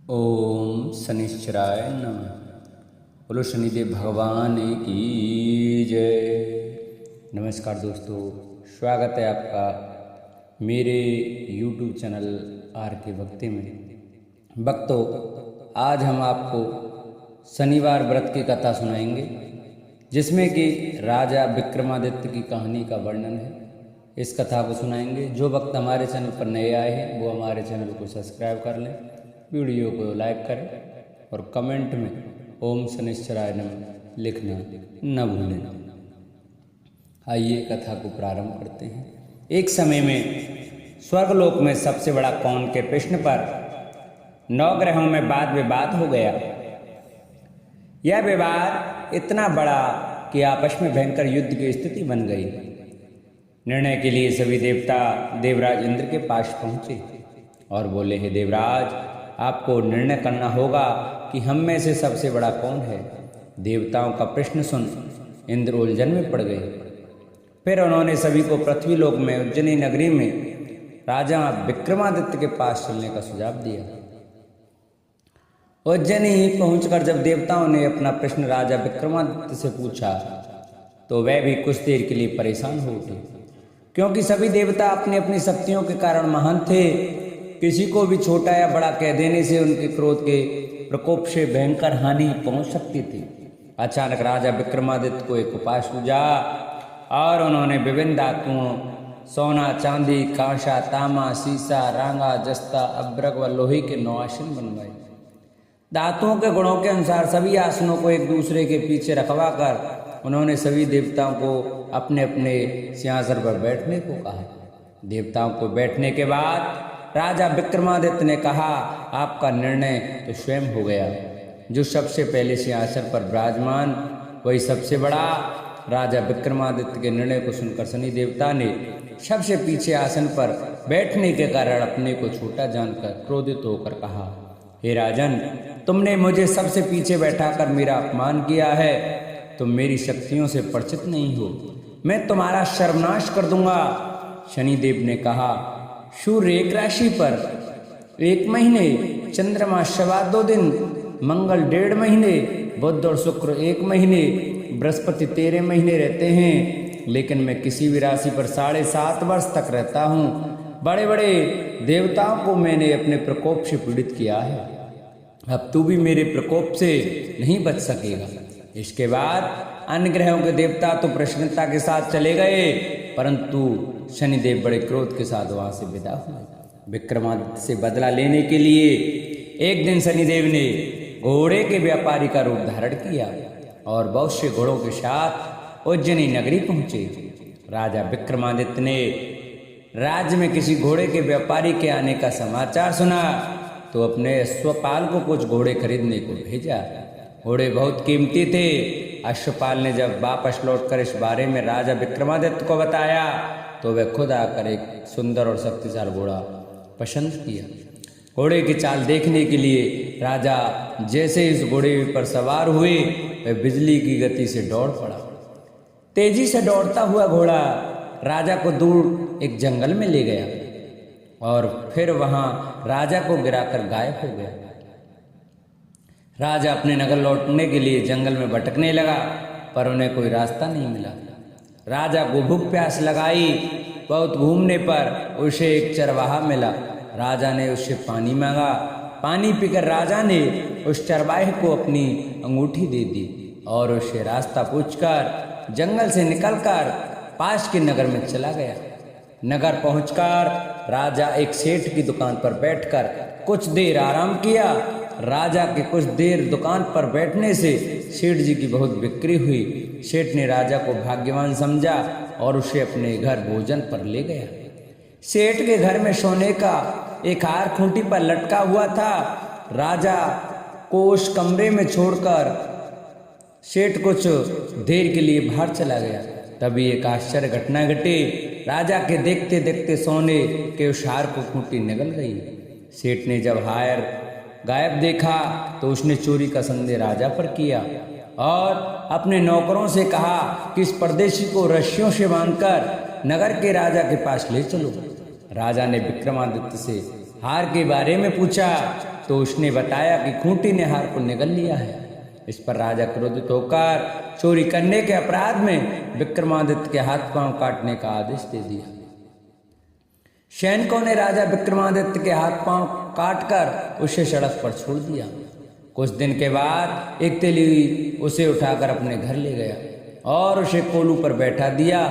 ओम शनिश्चराय नमः। बोलो शनिदेव भगवान की जय। नमस्कार दोस्तों, स्वागत है आपका मेरे YouTube चैनल आर के भक्ति में। भक्तों, आज हम आपको शनिवार व्रत की कथा सुनाएंगे, जिसमें कि राजा विक्रमादित्य की कहानी का वर्णन है। इस कथा को सुनाएंगे। जो भक्त हमारे चैनल पर नए आए हैं वो हमारे चैनल को सब्सक्राइब कर लें, वीडियो को लाइक करें और कमेंट में ओम शनिश्चराय नमः लिखना न भूलें। आइए कथा को प्रारंभ करते हैं। एक समय में स्वर्गलोक में सबसे बड़ा कौन के प्रश्न पर 9 ग्रहों में वाद विवाद हो गया। यह विवाद इतना बड़ा कि आपस में भयंकर युद्ध की स्थिति बन गई। निर्णय के लिए सभी देवता देवराज इंद्र के पास पहुंचे और बोले, हे देवराज, आपको निर्णय करना होगा कि हम में से सबसे बड़ा कौन है। देवताओं का प्रश्न सुन इंद्र उलझन में पड़ गए। फिर उन्होंने सभी को पृथ्वी लोक में उज्जैनी नगरी में राजा विक्रमादित्य के पास चलने का सुझाव दिया। उज्जैनी पहुंचकर जब देवताओं ने अपना प्रश्न राजा विक्रमादित्य से पूछा तो वह भी कुछ देर के लिए परेशान हो उठे, क्योंकि सभी देवता अपनी अपनी शक्तियों के कारण महान थे। किसी को भी छोटा या बड़ा कह देने से उनके क्रोध के प्रकोप से भयंकर हानि पहुंच सकती थी। अचानक राजा विक्रमादित्य को एक उपाय सूझा और उन्होंने विभिन्न धातुओं सोना, चांदी, कांसा, तांबा, सीसा, रांगा, जस्ता, अब्रक व लोहे के 9 आसन बनवाए। धातुओं के गुणों के अनुसार सभी आसनों को एक दूसरे के पीछे रखवा कर उन्होंने सभी देवताओं को अपने अपने सिंहासन पर बैठने को कहा। देवताओं को बैठने के बाद राजा विक्रमादित्य ने कहा, आपका निर्णय तो स्वयं हो गया। जो सबसे पहले सिंहासन पर विराजमान वही सबसे बड़ा। राजा विक्रमादित्य के निर्णय को सुनकर शनि देवता ने सबसे पीछे आसन पर बैठने के कारण अपने को छोटा जानकर क्रोधित होकर कहा, हे राजन, तुमने मुझे सबसे पीछे बैठाकर मेरा अपमान किया है। तुम मेरी शक्तियों से परिचित नहीं हो, मैं तुम्हारा सर्वनाश कर दूंगा। शनिदेव ने कहा, सूर्य एक राशि पर 1 महीने, चंद्रमा 2.25 दिन, मंगल 1.5 महीने, बुध और शुक्र 1 महीने, बृहस्पति 13 महीने रहते हैं, लेकिन मैं किसी भी राशि पर 7.5 वर्ष तक रहता हूँ। बड़े बड़े देवताओं को मैंने अपने प्रकोप से पीड़ित किया है। अब तू भी मेरे प्रकोप से नहीं बच सकेगा। इसके बाद अन्य ग्रहों के देवता तो प्रसन्नता के साथ चले गए, परंतु शनिदेव बड़े क्रोध के साथ वहां से विदा हुए। विक्रमादित्य से बदला लेने के लिए एक दिन शनिदेव ने घोड़े के व्यापारी का रूप धारण किया और बहुत से घोड़ों के साथ उज्जैनी नगरी पहुंचे। राजा विक्रमादित्य ने राज्य में किसी घोड़े के व्यापारी के आने का समाचार सुना तो अपने अश्वपाल को कुछ घोड़े खरीदने को भेजा। घोड़े बहुत कीमती थे। अश्वपाल ने जब वापस लौटकर इस बारे में राजा विक्रमादित्य को बताया तो वह खुद आकर एक सुंदर और शक्तिशाली घोड़ा पसंद किया। घोड़े की चाल देखने के लिए राजा जैसे इस घोड़े पर सवार हुए वह बिजली की गति से दौड़ पड़ा। तेजी से दौड़ता हुआ घोड़ा राजा को दूर एक जंगल में ले गया और फिर वहां राजा को गिराकर गायब हो गया। राजा अपने नगर लौटने के लिए जंगल में भटकने लगा, पर उन्हें कोई रास्ता नहीं मिला। राजा को भूख प्यास लगाई। बहुत घूमने पर उसे एक चरवाहा मिला। राजा ने उससे पानी मांगा। पानी पीकर राजा ने उस चरवाहे को अपनी अंगूठी दे दी और उससे रास्ता पूछकर जंगल से निकलकर पास के नगर में चला गया। नगर पहुंचकर राजा एक सेठ की दुकान पर बैठकर कुछ देर आराम किया। राजा के कुछ देर दुकान पर बैठने से सेठ जी की बहुत बिक्री हुई। सेठ ने राजा को भाग्यवान समझा और उसे अपने घर भोजन पर ले गया। सेठ के घर में सोने का एक हार खूंटी पर लटका हुआ था। राजा को उस कमरे में छोड़कर सेठ कुछ देर के लिए बाहर चला गया। तभी एक आश्चर्य घटना घटी। राजा के देखते देखते सोने के उस हार को खूंटी निगल गई। सेठ ने जब हार गायब देखा तो उसने चोरी का संदेह राजा पर किया और अपने नौकरों से कहा कि इस परदेशी को रस्सियों से बांधकर नगर के राजा के पास ले चलो। राजा ने विक्रमादित्य से हार के बारे में पूछा तो उसने बताया कि खूंटी ने हार को निगल लिया है। इस पर राजा क्रोधित होकर चोरी करने के अपराध में विक्रमादित्य के हाथ पांव काटने का आदेश दे दिया। सैनिकों ने राजा विक्रमादित्य के हाथ पांव काटकर उसे सड़क पर छोड़ दिया। कुछ दिन के बाद एक तेली उसे उठाकर अपने घर ले गया और उसे कोलू पर बैठा दिया।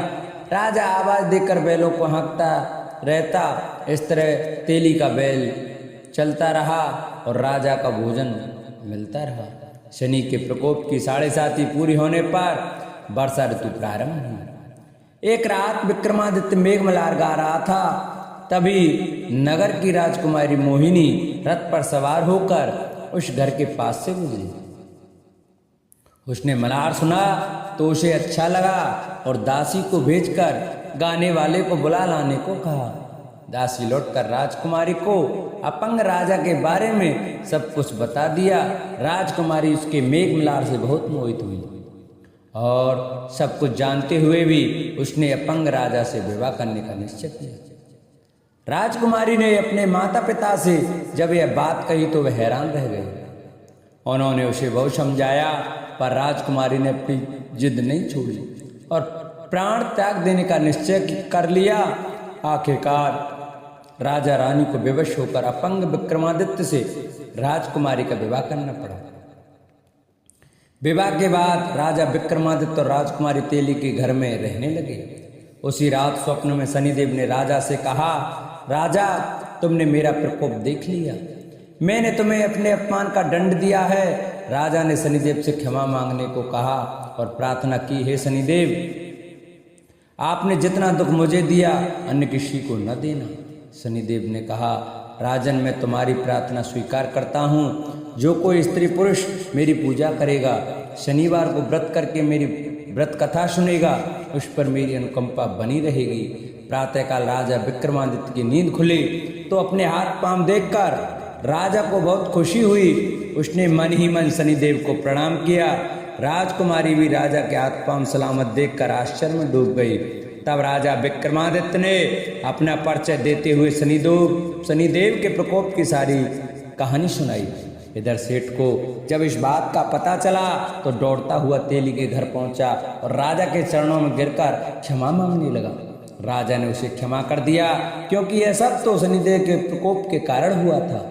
राजा आवाज देकर बैलों को हाँकता रहता। इस तरह तेली का बैल चलता रहा और राजा का भोजन मिलता रहा। शनि के प्रकोप की 7.5 पूरी होने पर वर्षा ऋतु प्रारंभ हुई। एक रात विक्रमादित्य मेघमल्हार गा रहा था, तभी नगर की राजकुमारी मोहिनी रथ पर सवार होकर उस घर के पास से गुजरी। उसने मल्हार सुना तो उसे अच्छा लगा और दासी को भेजकर गाने वाले को बुला लाने को कहा। दासी लौटकर राजकुमारी को अपंग राजा के बारे में सब कुछ बता दिया। राजकुमारी उसके मेघमल्हार से बहुत मोहित हुई और सब कुछ जानते हुए भी उसने अपंग राजा से विवाह करने का निश्चय किया। राजकुमारी ने अपने माता पिता से जब यह बात कही तो वह हैरान रह गए। उन्होंने उसे बहुत समझाया पर राजकुमारी ने अपनी जिद नहीं छोड़ी और प्राण त्याग देने का निश्चय कर लिया। आखिरकार राजा रानी को विवश होकर अपंग विक्रमादित्य से राजकुमारी का विवाह करना पड़ा। विवाह के बाद राजा विक्रमादित्य और राजकुमारी तेली के घर में रहने लगे। उसी रात स्वप्न में शनिदेव ने राजा से कहा, राजा तुमने मेरा प्रकोप देख लिया, मैंने तुम्हें अपने अपमान का दंड दिया है। राजा ने शनिदेव से क्षमा मांगने को कहा और प्रार्थना की, हे शनिदेव आपने जितना दुख मुझे दिया अन्य किसी को न देना। शनिदेव ने कहा, राजन मैं तुम्हारी प्रार्थना स्वीकार करता हूँ। जो कोई स्त्री पुरुष मेरी पूजा करेगा, शनिवार को व्रत करके मेरी व्रत कथा सुनेगा, उस पर मेरी अनुकंपा बनी रहेगी। प्रातःकाल राजा विक्रमादित्य की नींद खुली तो अपने हाथ पांव देखकर राजा को बहुत खुशी हुई। उसने मन ही मन शनिदेव को प्रणाम किया। राजकुमारी भी राजा के हाथ पांव सलामत देखकर आश्चर्य में डूब गई। तब राजा विक्रमादित्य ने अपना परिचय देते हुए शनिदेव के प्रकोप की सारी कहानी सुनाई। इधर सेठ को जब इस बात का पता चला तो दौड़ता हुआ तेली के घर पहुंचा और राजा के चरणों में गिरकर क्षमा मांगने लगा। राजा ने उसे क्षमा कर दिया क्योंकि यह सब तो शनिदेव के प्रकोप के कारण हुआ था।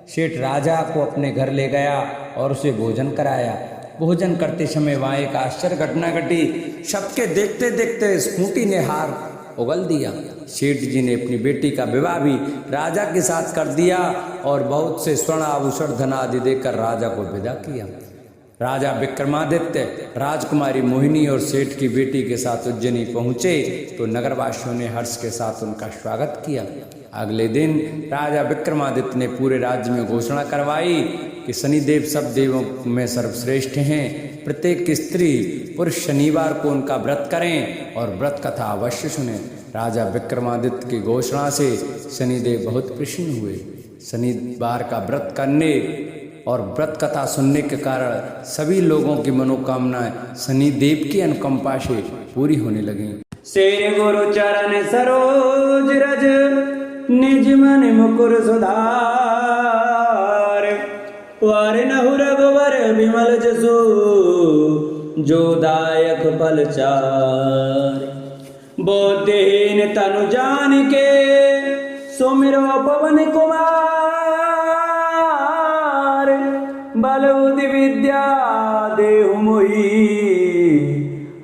सेठ राजा को अपने घर ले गया और उसे भोजन कराया। भोजन करते समय वहाँ एक आश्चर्य घटना घटी। सबके देखते देखते खूंटी ने हार उगल दिया। सेठ जी ने अपनी बेटी का विवाह भी राजा के साथ कर दिया और बहुत से स्वर्ण आभूषण धन आदि देकर राजा को विदा किया। राजा विक्रमादित्य राजकुमारी मोहिनी और सेठ की बेटी के साथ उज्जैनी पहुंचे तो नगरवासियों ने हर्ष के साथ उनका स्वागत किया। अगले दिन राजा विक्रमादित्य ने पूरे राज्य में घोषणा करवाई कि शनिदेव सब देवों में सर्वश्रेष्ठ हैं। प्रत्येक स्त्री पुरुष शनिवार को उनका व्रत करें और व्रत कथा अवश्य सुने। राजा विक्रमादित्य की घोषणा से शनिदेव बहुत प्रसन्न हुए। शनिवार का व्रत करने और व्रत कथा सुनने के कारण सभी लोगों की मनोकामनाएं शनिदेव की अनुकंपा से पूरी होने लगी। शेर गुरु चरण सरोज रज निज मन मुकुर सुधार, वार नहु रघुवर विमल जसु जो दायक फल चार। बोधहीन तनु जान के सुमिरो पवन कुमार, बल बुद्धि विद्या देहु मोहि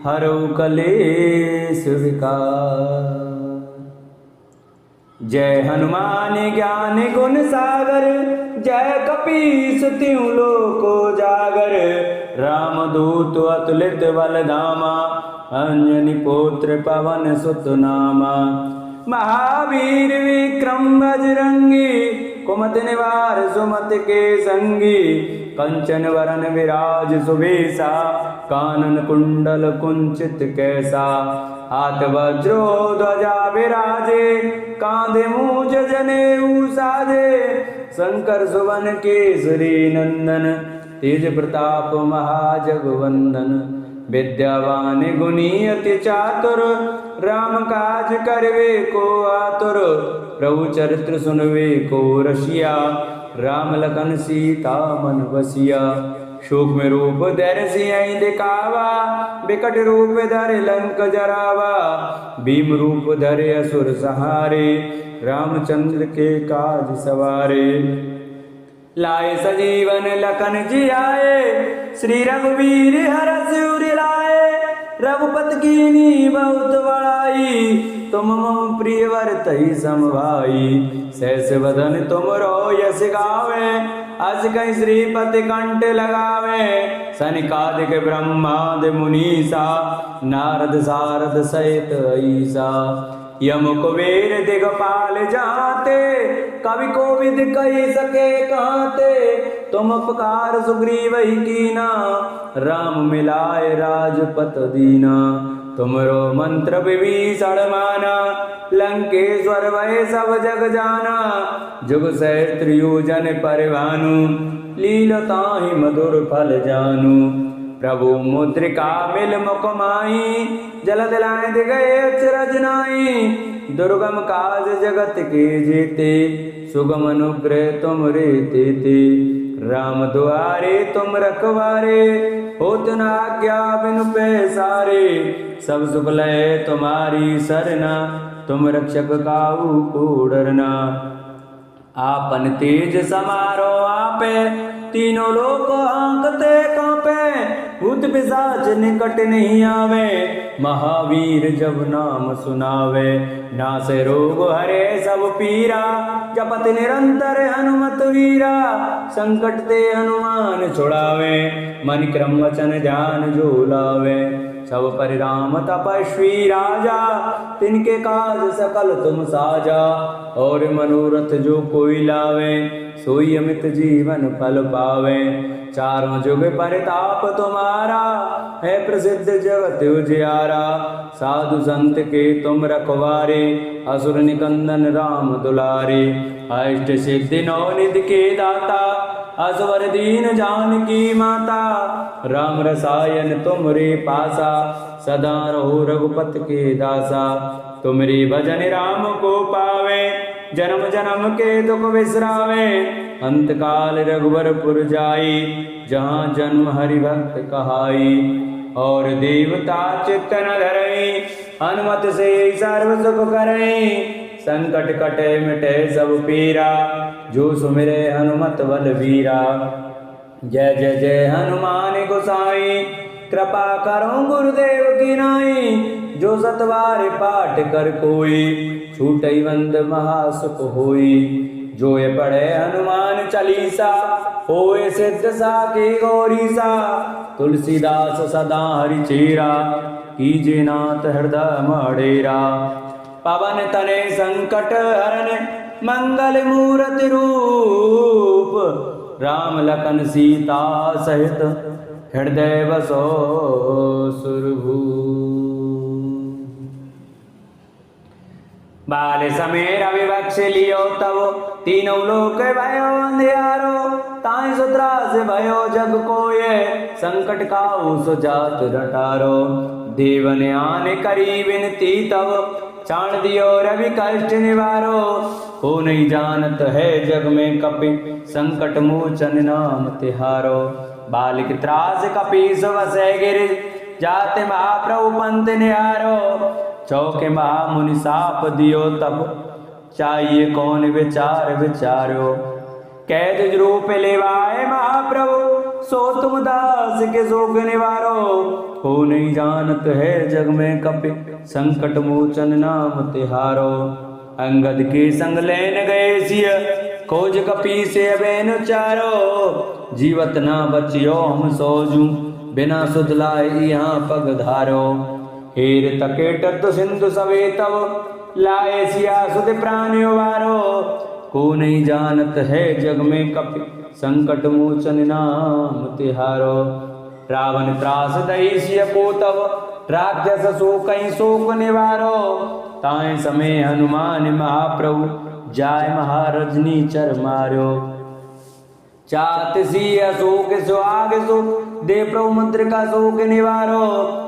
हरऊ कलेश विकार। जय हनुमान ज्ञान गुण सागर, जय कपीस तिहु लोक उजागर। रामदूत अतुलित बल धामा, अंजनी पुत्र पवन सुत नामा। महावीर विक्रम बजरंगी, कुमति निवार सुमति के संगी। कंचन वरन विराज सुबेसा, कानन कुंडल कुंचित कैसा। हाथ वज्रो ध्वजा विराजे, कांधे मूंज जनेऊ साजे। शंकर सुवन केसरी नंदन, तेज प्रताप महाजगवंदन। विद्यावान गुणी अति चातुर, राम काज करवे को आतुर, प्रभु चरित्र सुनवे को रसिया। राम लखन सीता मन बसिया, शोक में रूप धर सियहि दिखावा, बिकट रूप धर लंक जरावा। भीम रूप धरे असुर सहारे, रामचंद्र के काज सवारे। लाए सजीवन लखन जियाए, श्री रघुवीर हरष उर लाए। रघुपत कीनी बहुत बड़ाई, तुम मम प्रिय वरतहि सम भाई। सहस वदन तुमरो यश गावे, अस कहि श्रीपति कंठ लगावे। सनिकादिक ब्रह्मादि मुनीसा, नारद सारद सहित ईसा। यम कुबेर दिगपाल जाते, कवि कोविद कही सके कहते। तुम उपकार सुग्रीव ही कीना, राम मिलाए राजपत दीना। तुमरो मंत्र विभीषण माना, लंकेश्वर भय सब जग जाना। जुग सहस्त्र योजन परिभानु, लीलताहि मधुर फल जानू। प्रभु मुद्रिका मिल मुख माही, जलद लाए गए अचरज नाई। दुर्गम काज जगत के जेते, सुगम अनुग्रह तुम रे तेते। राम दुआरे तुम रखवारे, होत न आज्ञा बिनु पैसारे। सब सुख लय तुम्हारी सरना, तुम रक्षक काहू को डरना। आपन तेज समारो आपे, तीनों लोक हांकते कांपे। भूत पिशाच निकट नहीं आवे, महावीर जब नाम सुनावे। नासे रोग हरे सब पीरा, जपत निरंतर हनुमत वीरा। संकट ते हनुमान छुड़ावे, मन क्रम वचन ध्यान जो लावे। सब परिराम तपस्वी राजा, तिनके काज सकल तुम साजा। और मनोरथ जो कोई लावे, सोई अमित जीवन फल पावे। चारों जुग परिताप तुम्हारा, है प्रसिद्ध जगत उजियारा। साधु संत के तुम रखवारे, असुर निकंदन राम दुलारे। अष्ट सिद्धि नौ निधि के दाता, असवर दीन जानकी माता। राम रसायन तुमरे पासा, सदा रहो रघुपत के दासा। तुमरे भजन राम को पावे, जन्म जन्म के दुख बिसरावे। अंत काल रघुवरपुर जाई, जहाँ जन्म हरि भक्त कहाई। और देवता चित्त न धरई, हनुमत से सर्व सुख करई। संकट कटे मिटे सब पीरा, जो सुमिरे हनुमत बलबीरा। जय जय जय हनुमान गोसाई, कृपा करो गुरुदेव की नाई। जो सतवार पाठ कर कोई, छूटई बंद महासुख होई। जो ये पढ़े हनुमान चालीसा, होए सिद्ध साखी गौरीसा। तुलसीदास सदा हरि चेरा, कीजे नाथ हृदय मडेरा। पवन तने संकट हरन, मंगल मूरति रूप। राम लखन सीता सहित, हृदय बसो सुरभूप। बाल समय रवि बक्ष लियो तब, तीनों लोक भयो अंधियारो। ताई सुत्रास भयो जग कोये, संकट काहू सुजात रटारो। देवन आने करी विनती तब, चाण दियो रवि कष्ट निवारो। हो नहीं जानत है जग में कपि, संकट मोचन नाम तिहारो। बालिक त्रास कपीस वसै गिरि, जाते महाप्रभु पंथ निहारो। चौके महामुनि साप दियो तब, चाहिए कौन विचार विचारो। कैद रूप लेवाए महाप्रभु, सो तुम दास के शोक निवारो। हो नहीं जानत है जग में कपि, संकट मोचन नाम तिहारो। अंगद के संग लेन गए सिय, खोज कपी से बेन चारो। जीवत ना बचियो हम सोजू, बिना सुध लाए यहाँ पग धारो। हेर तकेट सिंधु सवे तब, लाए सिया सुध प्राण वारो। को नहीं जानत है जग में कपि, संकट मोचन नाम तिहारो। रावण त्रास दई सिय को तब, राक्षस शोक शोक निवारो। ताए समय हनुमान महाप्रभु, जाय महारजनी चर मारो। चात सी अशोक सुहाग सो, दे प्रभु मंत्र का शोक निवारो।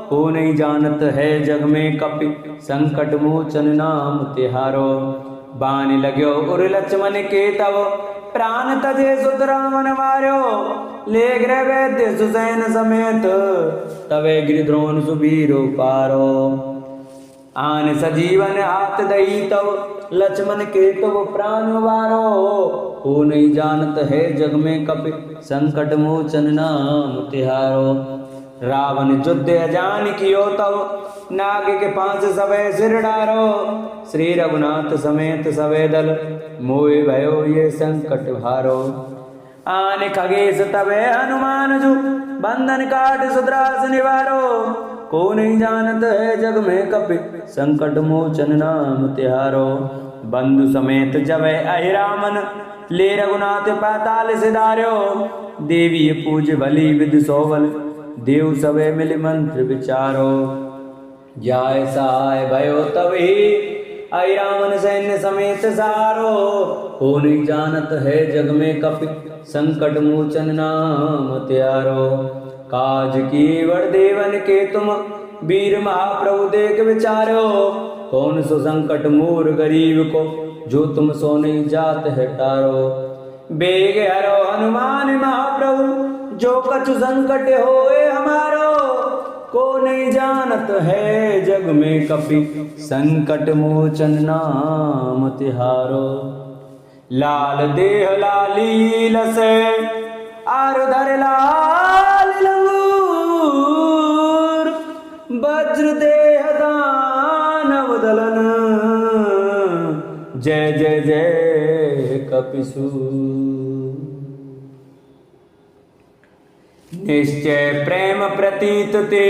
को नहीं जानत है जग में कपि संकट मोचन नाम तिहारो। बान लाग्यो उर लक्ष्मण के तव प्राण तजे सुत रामन मार्यो। ले गृह वैद्य सुसैन समेत तवे गिरिद्रोण सुबीरो पारो। आन सजीवन हाथ दई तव लक्ष्मण के तव प्राण वारो। को नहीं जानत है जग में कपि संकट मोचन नाम तिहारो। रावण युद्ध अजान कियो तव नाग के 5 सवे सिर डारो। श्री रघुनाथ समेत सवे दल मोय भयो ये संकट भारो। आने खगेश तवे हनुमान जो बंधन काट सुद्रास निवारो। को नहीं जानत है जग में कपि संकट मोचन नाम तिहारो। बंधु समेत जवे अहिरामन ले रघुनाथ पाताल सिधार्यो। देवी पूज भली विधि सोवल देव सवे मिल मंत्र विचारो। जाय सहाय भयो तभी अहिरामन सैन्य समेत सारो। को नहीं जानत है जग में कपि संकट मोचन नाम त्यारो। काज की वर देवन के तुम वीर महाप्रभु देख विचारो। कौन सो संकट मोर गरीब को जो तुम सो नहीं जात है टारो। बेग हरो हनुमान महाप्रभु जो कछु संकट होए हमारो। को नहीं जानत है जग में कपि संकट मोचन नाम तिहारो। लाल देह लाली लसे आरुधर लाल लंगूर। वज्र देह दानव दलन जय जय जय कपिसूर। निश्चय प्रेम प्रतीत ते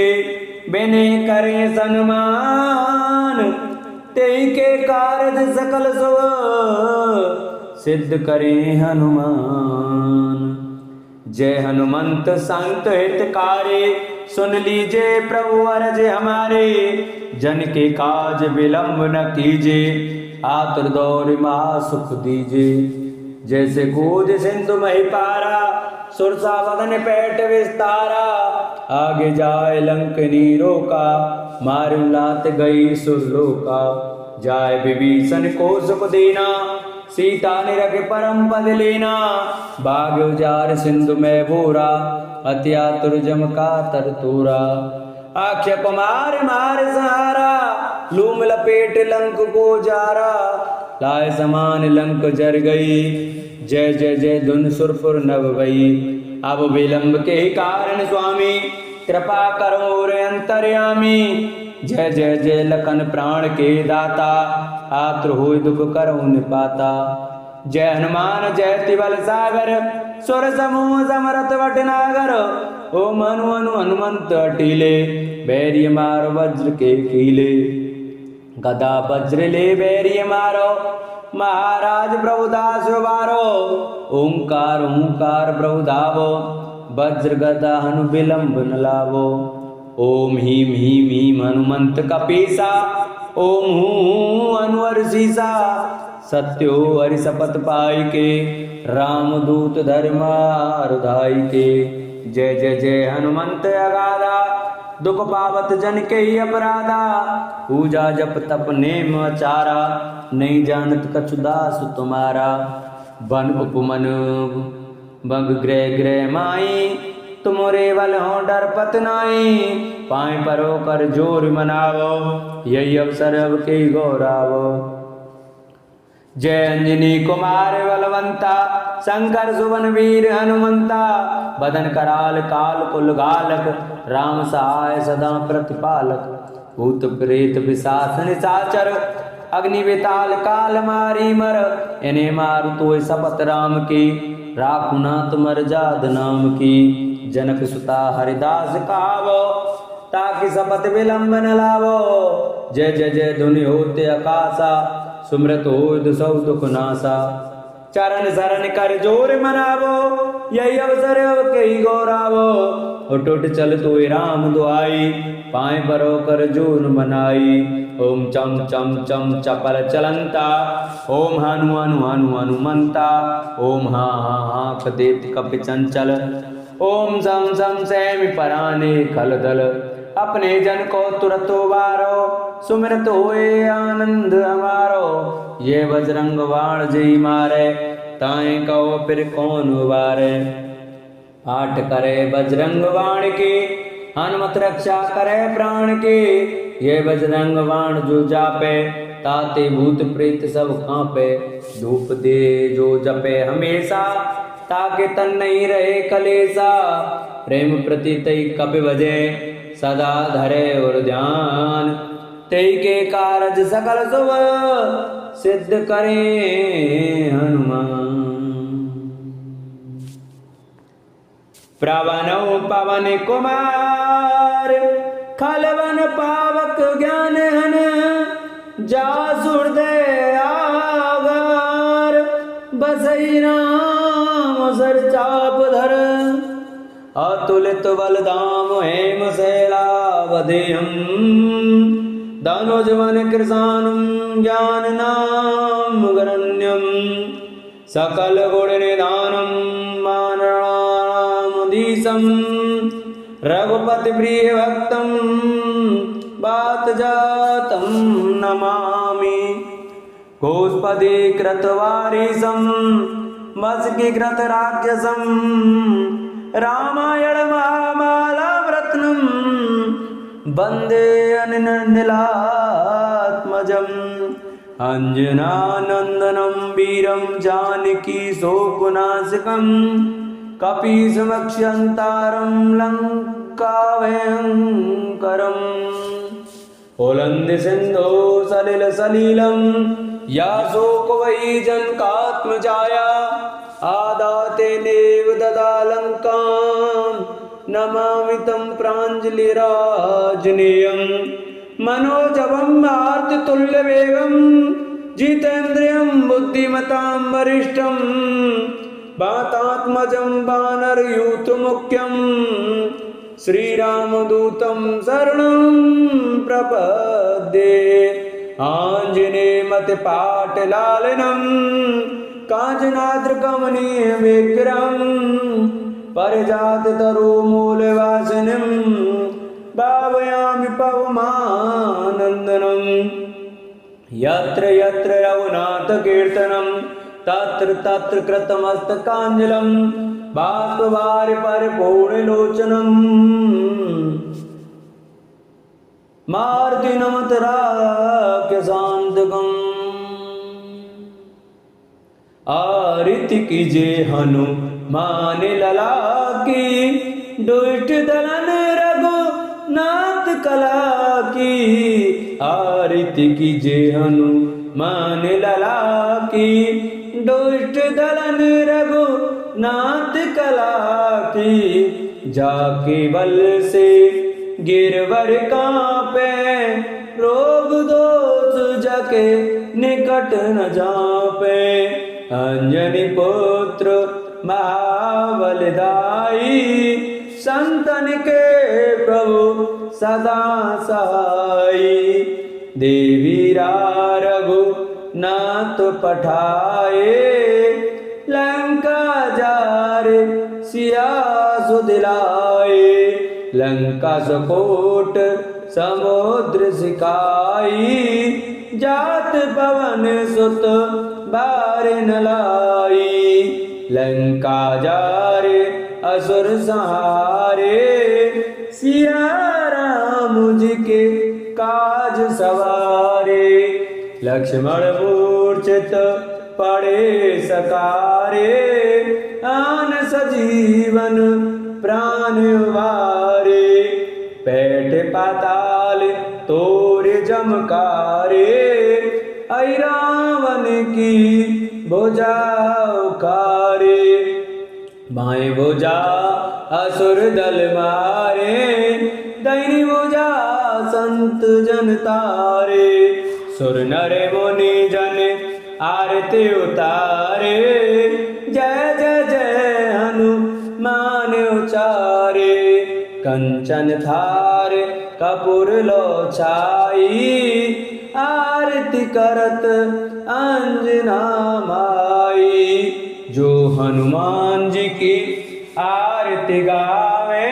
बिने करे सन्मान। ते के कारज सकल सो सिद्ध करे हनुमान। जय हनुमंत संत हितकारी सुन लीजे प्रभु अरज हमारे। जन के काज विलंब न कीजे आतुर दौर महासुख दीजे। जैसे कूद सिंधु मही पारा सुरसा वदन पैठ विस्तारा। आगे जाए लंकनी रोका मारू लात गई सुरलोका। जाए विभीषण को सुख देना सीता निरख परम पद लेना। बाग उजार सिंधु में बोरा अत्यातुर जम का तर तोरा। आख्य कुमार मार सहारा लूम लपेट लंक को जारा। लाए समान लंक जर गई जय जय जय धुन सुरपुर नव भई। अब विलंब के कारण स्वामी कृपा करो रे अंतर्यामी। जय जय जय लखन प्राण के दाता आतुर होय दुख करो निपाता। जय हनुमान जय तिबल सागर सुर समूह समरथ वटनागर। ओ मनु अनु हनुमंत अटीले बैरिय मारो वज्र के कीले। गदा वज्र ले बैरिय मारो महाराज प्रभु दास वारो। ओंकार ओंकार प्रभु धावो वज्र गदा हनु विलंब न लावो। ओम हीम हीम हीम हनुमंत कपीसा। ओम हूँ अनवर सीसा। सत्यो हरि शपथ पाई के रामदूत धर्मारुधाई के। जय जय जय हनुमंत अगाधा दुख पावत जन के ही अपराधा। पूजा जप तप नेम आचारा नहीं जानत कछु दास तुम्हारा। बन उपमन बंग ग्रह ग्रह माई तुमरे बल हो डर पत नाई। पाए परो कर जोर मनावो यही अवसर अब के गौरावो। जय अंजनी कुमार बलवंता शंकर सुवन वीर हनुमंता। बदन कराल काल कुल गालक राम सहाय सदा प्रतिपालक। भूत प्रेत पिशाच निशाचर अग्नि बेताल काल मारी मर। इन्हें मारु तो शपथ राम की राखु नाथ मर जाद नाम की। जनक सुता हरिदास कहावो ताकि शपथ विलंब न लावो। जय जय जय धुनि होते आकाशा सुमृत हो सौ दुख नासा। चरण शरण कर जोर मनावो यही अवसर अब कई गौरावो। उठ उठ चल तो राम दुआई पाए परो कर जोर मनाई। ओम चम चम चम चपल चलंता ओम हनु हनु हनु हनुमंता। ओम हा हा हा कदेत कपि चंचल ओम सम सम सैमि पराने खल दल अपने जन को तुरत उबारो सुमिरत होए आनंद हमारो ये बजरंग बाण जय मारे ताए कहो फिर कौन उबारे पाठ करे बजरंग बाण की हनुमत रक्षा करे प्राण की ये बजरंग बाण जो जापे ताते भूत प्रेत सब कांपे धूप दे जो जपे हमेशा ताके तन नहीं रहे कलेसा प्रेम प्रति तई कपि बजे सदा धरे और ध्यान तई के कारज सकल शुभ सिद्ध करे हनुमान प्रवनो पवन कुमार खलवन पावक ज्ञान हन जासुरदय आगार बसई राम सर चाप धर अतुलित बलदाम हेम शैलावधेयम धनुजवन कृशानम ज्ञान नाम गरण्यम सकल गुण निधानम मानरामधीशम रघुपति प्रिय भक्तम बात जातम नमामि घोषपदे कृतवारिसम मस्की कृत राक्षसम रामायण महामालाव्रत्नम वंदे अनिलात्मजम अंजनानंदनम वीरम जानकी शोकनाशकम कपीसमक्षंतारम लंका भयंकरम उलंद सिंधो सलिल सलीलम या शोक वही जनकात्मजाया आदाते नेव ददा लंकां नमामि तं प्राञ्जलिराजनीयं मनोजवं आर्ततुल्यवेगं जितेन्द्रियं बुद्धिमतां वरिष्ठं वातात्मजं वानरयूथमुख्यं श्रीरामदूतं शरणं प्रपद्ये आञ्जनेयमतिपाटलालिनं काञ्चनाद्रिकमनीय विग्रहं परिजाततरुमूलवासिनीं भावयामि पवमानन्दनं यत्र यत्र रघुनाथकीर्तनं तत्र तत्र कृतमस्तकाञ्जलिं बाष्पवारि परिपूर्णलोचनम् मारुतिनमत राक्षसान्तकम् आरिति कीजे हनुमान लला की दुष्ट दलन रघुनाथ कला की आरिति कीजे हनुमान लला की दुष्ट दलन रघुनाथ कला की जाके बल से गिरवर कांपे रोग दोष जके निकट न जापे अंजनी पुत्र महाबलदाई संतन के प्रभु सदा सहाई देवी रघुनाथ पठाए लंका जारे सिया सुदिलाए लंका सकोट समुद्र सिकाई जात पवन सुत बार न लाई लंका जारे असुर सहारे सिया राम जी के काज सवारे लक्ष्मण मूर्छित पड़े सकारे आन सजीवन प्राण वारे पैठ पाताल तोरे जमकारे रावण की भुजा उखारे बाएं भुजा असुर दल मारे दाहिनी भुजा संत जन तारे सुर नर मुनि जन आरती उतारे जय जय जय हनुमान उचारे कंचन थार कपूर लो छाई आरती करत अंजना माई जो हनुमान जी की आरती गावे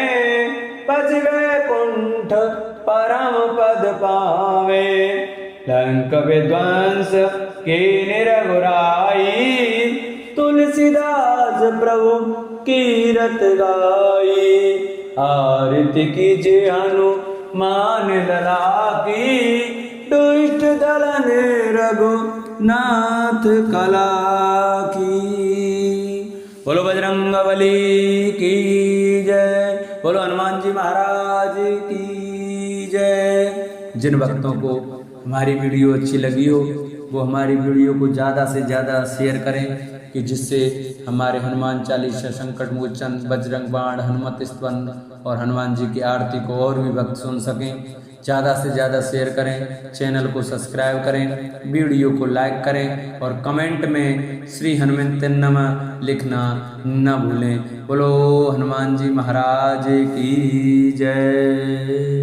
पज वैकुंठ परम पद पावे लंक विध्वंस के निरगुराई तुलसीदास प्रभु कीरत गाई आरती कीजिए हनुमान लला की दुष्ट दलन रघुनाथ कला की। बोलो बजरंगबली की जय, बोलो हनुमान जी महाराज की जय। जिन भक्तों को हमारी वीडियो अच्छी लगी हो वो हमारी वीडियो को ज़्यादा से ज़्यादा शेयर करें कि जिससे हमारे हनुमान चालीसा, संकट मोचन, बजरंग बाण, हनुमत स्तवन और हनुमान जी की आरती को और भी भक्त सुन सकें। ज़्यादा से ज़्यादा शेयर करें, चैनल को सब्सक्राइब करें, वीडियो को लाइक करें और कमेंट में श्री हनुमते नमः लिखना न भूलें। बोलो हनुमान जी महाराज की जय।